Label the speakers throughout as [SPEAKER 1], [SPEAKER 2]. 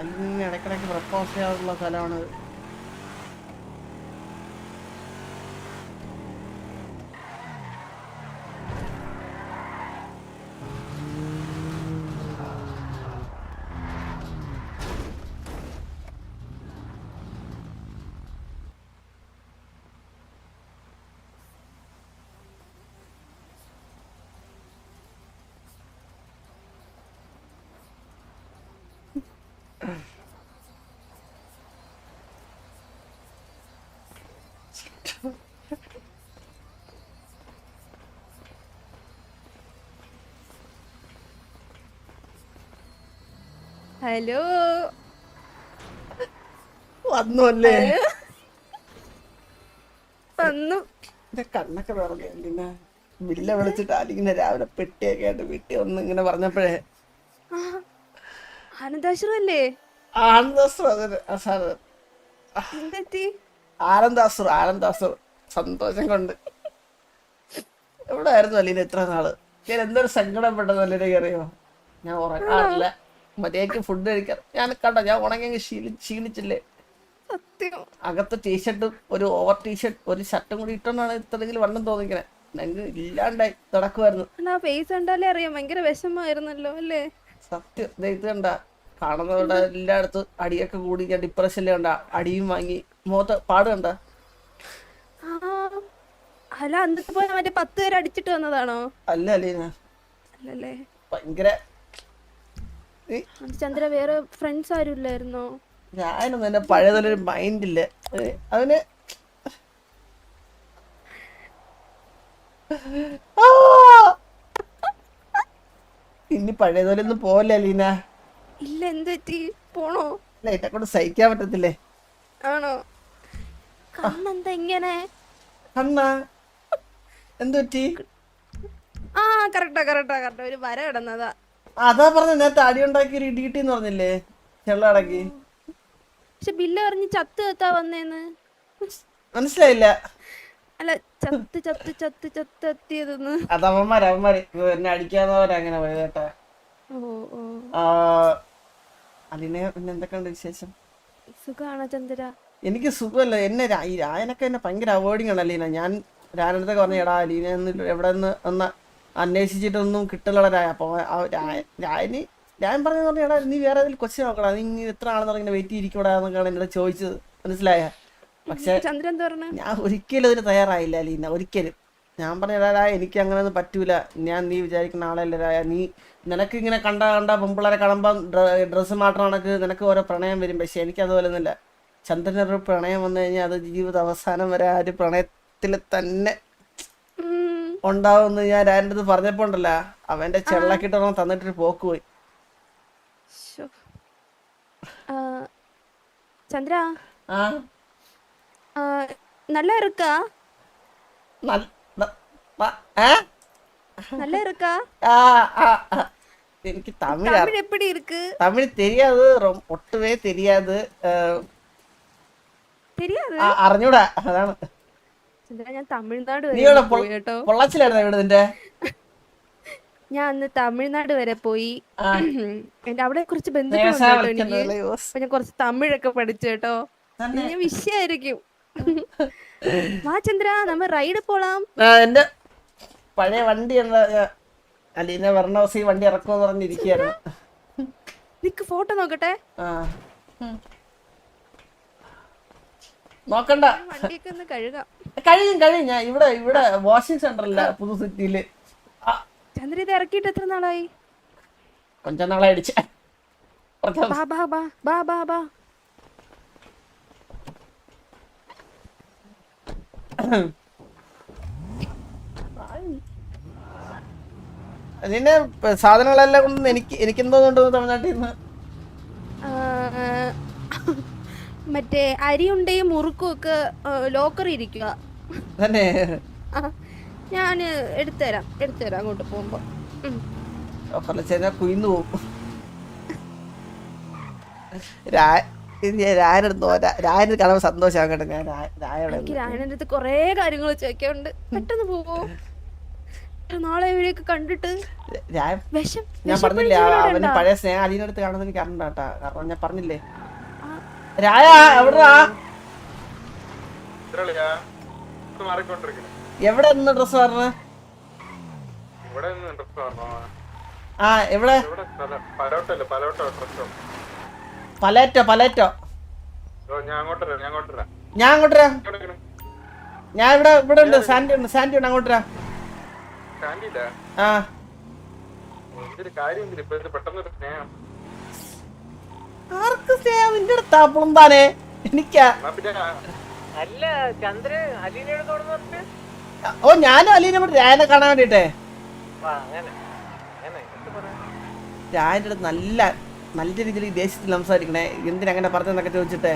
[SPEAKER 1] അലിന് ഇടയ്ക്കിടയ്ക്ക് പ്രപ്പോസ് ചെയ്യാറുള്ള സ്ഥലമാണ്.
[SPEAKER 2] ഹലോ
[SPEAKER 1] വന്നു അല്ലേ?
[SPEAKER 2] വന്നു.
[SPEAKER 1] എന്റെ കണ്ണൊക്കെ നിറഞ്ഞ വില്ല വിളിച്ചിട്ട് ആലിങ്ങനെ രാവിലെ പെട്ടിയൊക്കെ ആയിട്ട് വീട്ടിൽ ഒന്ന് ഇങ്ങനെ പറഞ്ഞപ്പോഴേ
[SPEAKER 2] ആനന്ദാശ്രമല്ലേ? എന്തെത്തി?
[SPEAKER 1] ആനന്ദാസുർ സന്തോഷം കൊണ്ട് എവിടെ ആയിരുന്നു അലീന ഇത്ര നാള്? ഞാൻ എന്തൊരു സങ്കടപ്പെട്ടത് അല്ലെ അറിയോ? ഞാൻ ഉറങ്ങാറില്ല, മര്യാദക്ക് ഫുഡ് കഴിക്കാൻ. ഞാൻ കണ്ടോ, ഞാൻ ഉണങ്ങി ക്ഷീണിച്ചില്ലേ?
[SPEAKER 2] സത്യം.
[SPEAKER 1] അകത്ത് ടീഷർട്ടും ഒരു ഓവർ ടീഷർട്ട് ഒരു ഷർട്ടും കൂടി ഇട്ടോണ്ടാണ് ഇത്രയെങ്കിലും വണ്ണം തോന്നിക്കണേ. ഞങ്ങൾക്ക് ഇല്ലാണ്ടായി നടക്കുമായിരുന്നു.
[SPEAKER 2] ഫേസ് കണ്ടാലേ അറിയാം, ഭയങ്കര വിഷമായിരുന്നല്ലോ അല്ലേ?
[SPEAKER 1] സത്യം. ഇത് കണ്ട കാണുന്നവരുടെ എല്ലായിടത്തും അടിയൊക്കെ കൂടി ഞാൻ ഡിപ്രഷനിൽ കണ്ട അടിയും വാങ്ങി മുഖത്ത് പാട് കണ്ട.
[SPEAKER 2] അല്ല, അന്നത്തെ പോലെ മറ്റേ 10 പേര് അടിച്ചിട്ട് വന്നതാണോ?
[SPEAKER 1] അല്ല അലീന,
[SPEAKER 2] അല്ലല്ലേ?
[SPEAKER 1] ഭയങ്കര
[SPEAKER 2] ചന്ദ്ര വേറെ ഫ്രണ്ട്സ് ആരും ഇല്ലായിരുന്നോ?
[SPEAKER 1] ഞാനൊന്നും എന്റെ പഴയതൊരു മൈൻഡില്ല അതിന്. ഇനി പഴയതുപോലൊന്നും പോവല്ലേ അലീന?
[SPEAKER 2] ഇല്ല. എന്തെറ്റി? പോണോ?
[SPEAKER 1] അല്ല, എന്നെ കൊണ്ട് സഹിക്കാൻ പറ്റത്തില്ലേ.
[SPEAKER 2] ആണോ? കണ്ണെന്താ ഇങ്ങനെ?
[SPEAKER 1] കണ്ണാ എന്തു പറ്റി?
[SPEAKER 2] കറക്റ്റാ ഒരു വര കിടന്നതാ.
[SPEAKER 1] അതാ പറഞ്ഞ നേരത്തെ അടി ഉണ്ടാക്കി ഒരു ഇടിയിട്ടെന്ന് പറഞ്ഞില്ലേ ചെള്ളടക്കി.
[SPEAKER 2] പക്ഷെ ബില്ല് പറഞ്ഞ് ചത്ത് ചത്താ വന്നേന്ന്.
[SPEAKER 1] മനസ്സിലായില്ല.
[SPEAKER 2] അല്ല, ചത്തെത്തിയതെന്ന്.
[SPEAKER 1] അത് അവന്മാര് എന്നെ അടിക്കാന്നവരങ്ങനെ പോയത് കേട്ടാ. അതിനെ പിന്നെ എന്തൊക്കെയുണ്ട് വിശേഷം?
[SPEAKER 2] സുഖാണോ ചന്ദ്ര?
[SPEAKER 1] എനിക്ക് സുഖമല്ല. എന്നെ ഈ രായനൊക്കെ എന്നെ ഭയങ്കര അവോയ്ഡിങ് ആണ് അലീന. ഞാൻ രായനടുത്തൊക്കെ പറഞ്ഞു, എടാ അലീന എവിടെ നിന്ന് ഒന്ന് അന്വേഷിച്ചിട്ടൊന്നും കിട്ടലട രായ. അപ്പൊ ഞാൻ പറഞ്ഞു പറഞ്ഞു, എടാ നീ വേറെ ഏതെങ്കിലും കൊച്ചു നോക്കടാ, നീ എത്ര ആണെന്ന് പറഞ്ഞ വെയിറ്റ് ചെയ്തിരിക്കൂടാ എന്നൊക്കെയാണ് എന്നോട് ചോദിച്ചത്. മനസ്സിലായ? പക്ഷെ ഞാൻ ഒരിക്കലും അതിന് തയ്യാറായില്ല അലീന, ഒരിക്കലും. ഞാൻ പറഞ്ഞ എനിക്ക് അങ്ങനെ ഒന്നും പറ്റൂല. നീ വിചാരിക്കുന്ന ആളല്ല രായ. നിനക്ക് ഇങ്ങനെ കണ്ട പെമ്പിള്ളേരെ കാണുമ്പം ഡ്രസ്സ് മാറ്റം കണക്ക് നിനക്ക് ഓരോ പ്രണയം വരും. പക്ഷെ എനിക്ക് അതുപോലെ ഒന്നുമില്ല. ചന്ദ്രനൊരു പ്രണയം വന്നു കഴിഞ്ഞാൽ അത് ജീവിത അവസാനം വരെ ആ ഒരു പ്രണയത്തിൽ തന്നെ ഉണ്ടാവുമെന്ന് ഞാൻ എൻ്റെ അടുത്ത് പറഞ്ഞപ്പോ ഉണ്ടല്ലോ, അവന്റെ ചെള്ളക്കിട്ടൊന്നും തന്നിട്ടൊരു പോക്ക് പോയി.
[SPEAKER 2] ചന്ദ്ര നല്ല ഇറുക്കാ? നല്ല ഇറുക്കാ?
[SPEAKER 1] എനിക്ക്
[SPEAKER 2] തമിഴ്
[SPEAKER 1] தெரியாது, ഒട്ടുമേ தெரியாது. അറിഞ്ഞൂടാ, അതാണ്.
[SPEAKER 2] ഞാൻ തമിഴ്നാട്
[SPEAKER 1] പൊള്ളാച്ചിലായിരുന്നു ഇവിടെ നിന്റെ.
[SPEAKER 2] ഞാൻ അന്ന് തമിഴ്നാട് വരെ പോയി. എന്റെ അവിടെ കുറച്ച് ബന്ധുക്കളുണ്ട് കേട്ടോ എനിക്ക്. അപ്പൊ ഞാൻ കുറച്ച് തമിഴൊക്കെ പഠിച്ചു കേട്ടോ. വിഷയായിരിക്കും. വാ ചന്ദ്ര, നമ്മ റൈഡ് പോலாம்.
[SPEAKER 1] എന്റെ പഴയ വണ്ടി അലീന വെർണോസ് ഈ വണ്ടി ഇറക്കുമെന്ന് പറഞ്ഞിരിക്കുകയായിരുന്നു.
[SPEAKER 2] നിക്ക് ഫോട്ടോ നോക്കട്ടെ.
[SPEAKER 1] നോക്കണ്ട, കഴിയും. ഞാൻ ഇവിടെ വാഷിംഗ് സെന്ററില്ല പുതു സിറ്റിയില്.
[SPEAKER 2] ചന്ദ്ര ഇത് ഇറക്കിയിട്ട് എത്ര നാളായി?
[SPEAKER 1] കൊഞ്ച നാളെ അടിച്ച. അതിന്റെ സാധനങ്ങളെല്ലാം കൊണ്ട് എനിക്കെന്തോ തമിഴ്നാട്ടിൽ നിന്ന്
[SPEAKER 2] മറ്റേ അരിയുണ്ടയും മുറുക്കും ഒക്കെ ലോക്കറി ഇരിക്കുക. ഞാന് എടുത്തുതരാം അങ്ങോട്ട് പോകുമ്പോ.
[SPEAKER 1] കുയിന്നു പോകും. രായന് കാണുമ്പോ സന്തോഷമാകട്ടെ.
[SPEAKER 2] എനിക്ക് രായനടുത്ത് കൊറേ കാര്യങ്ങൾ ചോദിക്കാറുണ്ട്. പെട്ടെന്ന് പോവോ? നാളെ ഇവരെയൊക്കെ കണ്ടിട്ട് വിഷം
[SPEAKER 1] ഞാൻ പറഞ്ഞില്ലേ അവന് പഴയ സ്നേഹം അലീനടുത്ത് കാണുന്നത് എനിക്ക് അറിഞ്ഞാട്ടാ. കാരണം ഞാൻ പറഞ്ഞില്ലേ രായ എവിടാ എവിടെ നിന്ന് ഡ്രസ് പറഞ്ഞ? ആ എവിടെ? പലേറ്റോ പലേറ്റോ. ഞാൻ അങ്ങോട്ട് വരാം. ഞാൻ ഇവിടെ ഇവിടെ ഉണ്ട്. സാൻഡി ഉണ്ട്. സാൻഡി ഉണ്ട്. അങ്ങോട്ട് വരാം. ആ ആർക്ക് സ്നേഹം നിന്റെ അടുത്താ? പുളന്താനെ എനിക്കാ. ഓ ഞാനും അലീനെ രായനെ കാണാൻ വേണ്ടിട്ടേ. രായന്റെ അടുത്ത് നല്ല നല്ല രീതിയിൽ ദേശത്തിൽ സംസാരിക്കണേ. എന്തിനങ്ങനെ പറഞ്ഞെന്നൊക്കെ ചോദിച്ചിട്ടേ.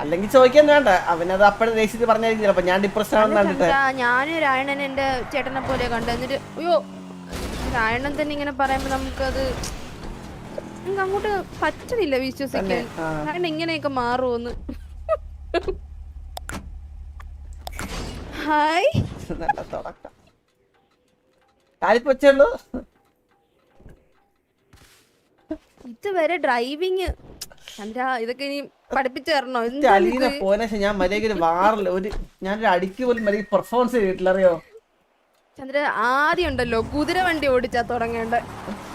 [SPEAKER 1] അല്ലെങ്കിൽ ചോദിക്കാൻ വേണ്ട. അവനത് അപ്പഴേ ദേശത്തിൽ പറഞ്ഞായിരിക്കും. ചിലപ്പോ ഞാൻ ഡിപ്രഷൻ ആണെന്ന് കണ്ടിട്ട്
[SPEAKER 2] ഞാന് രായണൻ എന്റെ ചേട്ടനെ പോലെ കണ്ടു. എന്നിട്ട് അയ്യോ രായണൻ തന്നെ ഇങ്ങനെ പറയുമ്പോ നമുക്കത് അങ്ങോട്ട് പറ്റുന്നില്ല വിശ്വസിക്കാൻ. രായണൻ ഇങ്ങനെയൊക്കെ മാറുമോന്ന്. ഹായ്
[SPEAKER 1] തുടക്കം കാലിപ്പച്ചേള്ളൂ.
[SPEAKER 2] ഇതുവരെ ഡ്രൈവിങ് ചന്ദ്ര ഇതൊക്കെ ഇനി പഠിപ്പിച്ചു തരണോ?
[SPEAKER 1] അലീന പോയ ഞാൻ മര്യാദ വാറില്ല. ഞാനൊരു അടിക്ക് പോലും മര്യാദ പെർഫോമൻസ് ചെയ്തിട്ടില്ല. അറിയോ
[SPEAKER 2] ചന്ദ്ര? ആദ്യം ഉണ്ടല്ലോ കുതിര വണ്ടി ഓടിച്ചാ തുടങ്ങേണ്ട.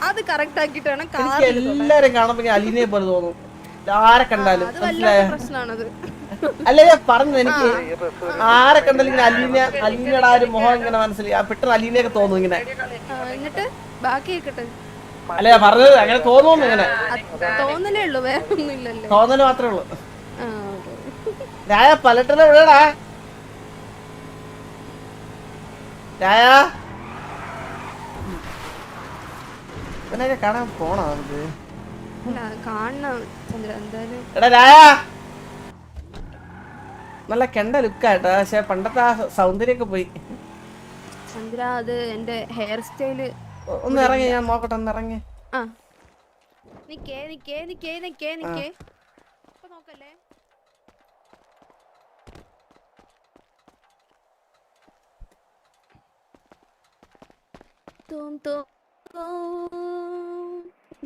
[SPEAKER 2] അത് കറക്റ്റ് ആക്കിട്ട് വേണം.
[SPEAKER 1] എല്ലാരും കാണുമ്പോ അലീനയെ പോലെ തോന്നും. ആരെ കണ്ടാലും
[SPEAKER 2] പ്രശ്നമാണത്.
[SPEAKER 1] അല്ല ഞാൻ പറഞ്ഞത് എനിക്ക് ആരെ കണ്ടാലും ഇങ്ങനെ അലീനയുടെ ആ ഒരു മുഖം ഇങ്ങനെ മനസ്സിലായി. പെട്ടെന്ന് അലീനയൊക്കെ തോന്നും ഇങ്ങനെ.
[SPEAKER 2] എന്നിട്ട് ബാക്കി കേക്കട്ടെ.
[SPEAKER 1] അല്ല ഞാൻ പറഞ്ഞത് അങ്ങനെ തോന്നുന്നു. ഇങ്ങനെ
[SPEAKER 2] തോന്നലേ ഉള്ളൂ, വേറെ ഒന്നും ഇല്ലല്ലോ.
[SPEAKER 1] തോന്നല് മാത്രമേ ഉള്ളൂ. രായ പലട്ടല എവിടെടാ? രായ ഇവനൊക്കെ കാണാൻ പോണോ നമുക്ക്?
[SPEAKER 2] കാണണം ചന്ദ്ര എന്തായാലും.
[SPEAKER 1] എടാ രായ നല്ല കെണ്ട ലുക്കായിട്ടാ. പക്ഷെ പണ്ടത്തെ ആ സൗന്ദര്യമൊക്കെ പോയി.
[SPEAKER 2] ചന്ദ്ര അത് എന്റെ ഹെയർ സ്റ്റൈല്.
[SPEAKER 1] ഒന്ന് ഇറങ്ങി ഞാൻ നോക്കട്ടെ. ഒന്ന് ഇറങ്ങി.
[SPEAKER 2] ആ നിക്കേ നിക്കേ നിക്കേ നിക്കേ നിക്കേ. ഇപ്പൊ നോക്കല്ലേ.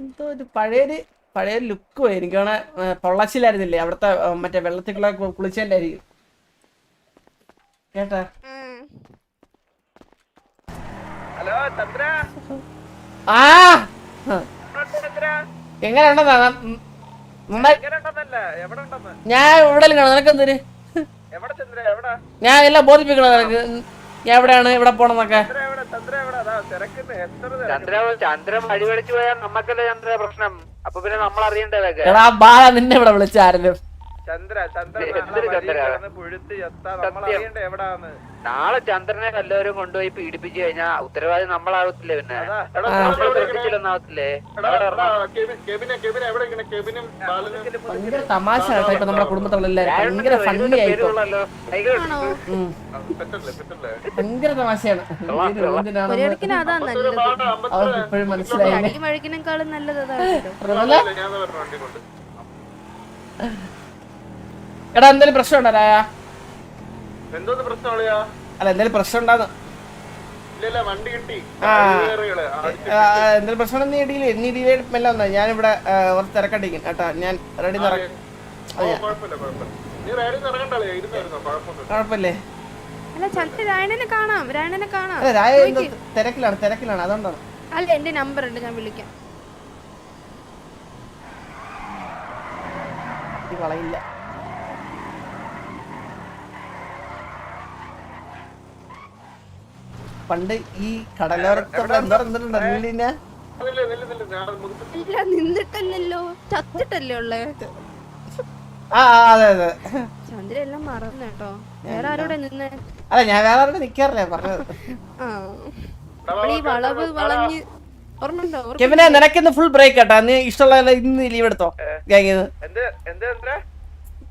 [SPEAKER 1] എന്തോ ഒരു പഴയ ലുക്ക് പോയി. എനിക്കാണ് പൊള്ളച്ചിലായിരുന്നില്ലേ അവിടുത്തെ മറ്റേ വെള്ളത്തിക്കുള്ള കുളിച്ചതിന്റെ ആയിരിക്കും. കേട്ടാ ആ എങ്ങനെ ഉണ്ടെന്നാ? ഞാൻ ഇവിടെ കാണാം. നിനക്കെന്തിന്? ഞാൻ എല്ലാം ബോധിപ്പിക്കണം നിനക്ക്. ഞാൻ എവിടെയാണ് ഇവിടെ പോണെന്നൊക്കെ. എടാ ബാല നിന്നെ ഇവിടെ വിളിച്ചാരും.
[SPEAKER 3] നാളെ ചന്ദ്രനെ വല്ലവരും കൊണ്ടുപോയി പീഡിപ്പിച്ചു കഴിഞ്ഞാ ഉത്തരവാദി നമ്മളാവത്തില്ലേ? പിന്നെ ശ്രദ്ധിച്ചില്ലെന്നാവത്തില്ലേ?
[SPEAKER 1] ഭയങ്കര തമാശ കേട്ടോ ഇപ്പൊ നമ്മുടെ കുടുംബത്തിലെല്ലാരും. ഭയങ്കര ഫണ്ണി ആയിട്ടോ. ഭയങ്കര തമാശയാണ്. അവർക്ക് ഇപ്പോഴും മനസ്സിലായി. എടാ എന്തേലും പ്രശ്നം ഉണ്ടോ രായ? അല്ല എന്തേലും പ്രശ്നം ഉണ്ടാന്ന്. എന്തെങ്കിലും പ്രശ്നം നീ ഡീലേ മെല്ലെ വന്നാ. ഞാനിവിടെ കുറച്ച് തിരക്കണ്ടിരിക്കും കേട്ടാ. ഞാൻ റെഡി കുഴപ്പമില്ലേ? തിരക്കിലാണ് അതുകൊണ്ടാണ്.
[SPEAKER 2] അല്ല എന്റെ നമ്പർ ഉണ്ട്, ഞാൻ വിളിക്കാം.
[SPEAKER 1] വളയില്ല. പണ്ട് ഈ കടലോരത്തുള്ള
[SPEAKER 2] നിന്നിട്ടല്ലോ ചത്തിട്ടല്ലേ ഉള്ളേ.
[SPEAKER 1] അതെ അതെ
[SPEAKER 2] ചന്ദ്ര എല്ലാം മറന്നു കേട്ടോ. വേറെ ആരോടെ നിന്ന്?
[SPEAKER 1] അല്ല ഞാൻ വേറെ ആരോടെ നിക്കാറില്ല പറഞ്ഞത്.
[SPEAKER 2] ഈ വളവ് വളഞ്ഞ് ഓർമ്മണ്ടോ?
[SPEAKER 1] കെവിനെ നിനക്കിന്ന് ഫുൾ ബ്രേക്ക് കേട്ടാ. നീ ഇഷ്ടമുള്ള ഇന്ന് ലീവ് എടുത്തോ.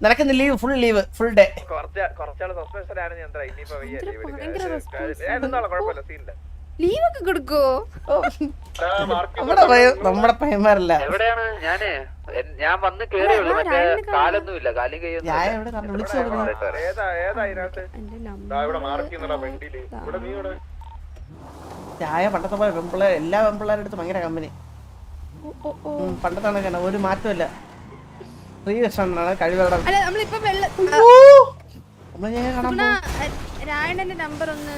[SPEAKER 1] നിനക്കിന്ന് ലീവ് ഫുൾ ഡേ.
[SPEAKER 2] ലീവൊക്കെ കൊടുക്കുവോ?
[SPEAKER 1] നമ്മുടെ പയ്യന്മാരല്ല.
[SPEAKER 3] എവിടെയാണ് ഞാൻ വന്ന് കേറിയുള്ളൂ. മറ്റേ കാലൊന്നുമില്ല, കാലും കൈയൊന്നും.
[SPEAKER 1] ഞാൻ എവിടെ വിളിച്ചു ചായ പണ്ടത്തെ പോലെ പെമ്പിള്ളേർ എല്ലാ പെമ്പിള്ളേരുടെ അടുത്ത് ഭയങ്കര കമ്പനി. പണ്ടത്തെ കണക്കാണ്, ഒരു മാറ്റമില്ല. ശ്രീകൃഷ്ണനാണ് കഴിവടം.
[SPEAKER 2] രായണന്റെ നമ്പർ ഒന്ന്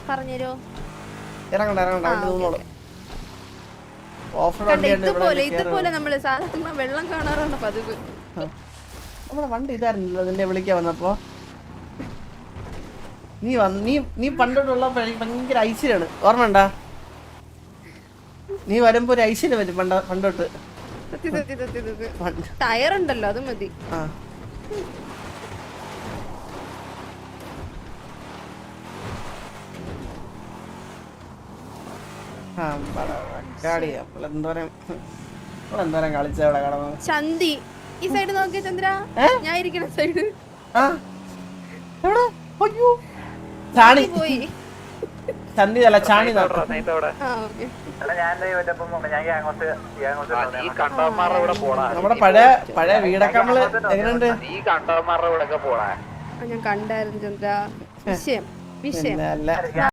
[SPEAKER 2] പറഞ്ഞുതരോ?
[SPEAKER 1] ഇറങ്ങണ്ട
[SPEAKER 2] ഇതുപോലെ നമ്മള് സാധാരണ വെള്ളം കാണാറാണ് പതിവ്.
[SPEAKER 1] നമ്മുടെ വണ്ടി ഇതായിരുന്നല്ലോ നിന്നെ വിളിക്കാൻ വന്നപ്പോ. നീ പണ്ടോട്ടുള്ള ഭയങ്കര ഐശ്വര്യാണ്, ഓർമ്മണ്ടാ? നീ വരുമ്പോ ഒരു ഐശ്വര്യം വരും പണ്ടോട്ട്.
[SPEAKER 2] ടയർ ഉണ്ടല്ലോ, അത് മതി.
[SPEAKER 1] എന്തോരം കളിച്ചവിടെ കടന്നു.
[SPEAKER 2] ചന്തി ഈ സൈഡ് നോക്കിയ ചന്ദ്ര, ഞാൻ ഇരിക്കണ സൈഡ്
[SPEAKER 1] ചാണി
[SPEAKER 2] പോയി.
[SPEAKER 1] ചന്തി അല്ല ചാണി. നമ്മുടെ പഴയ വീടൊക്കെ നമ്മള് എങ്ങനെയുണ്ട്?
[SPEAKER 2] ഞാൻ കണ്ടായിരുന്നു ചന്ദ്ര. വിഷയം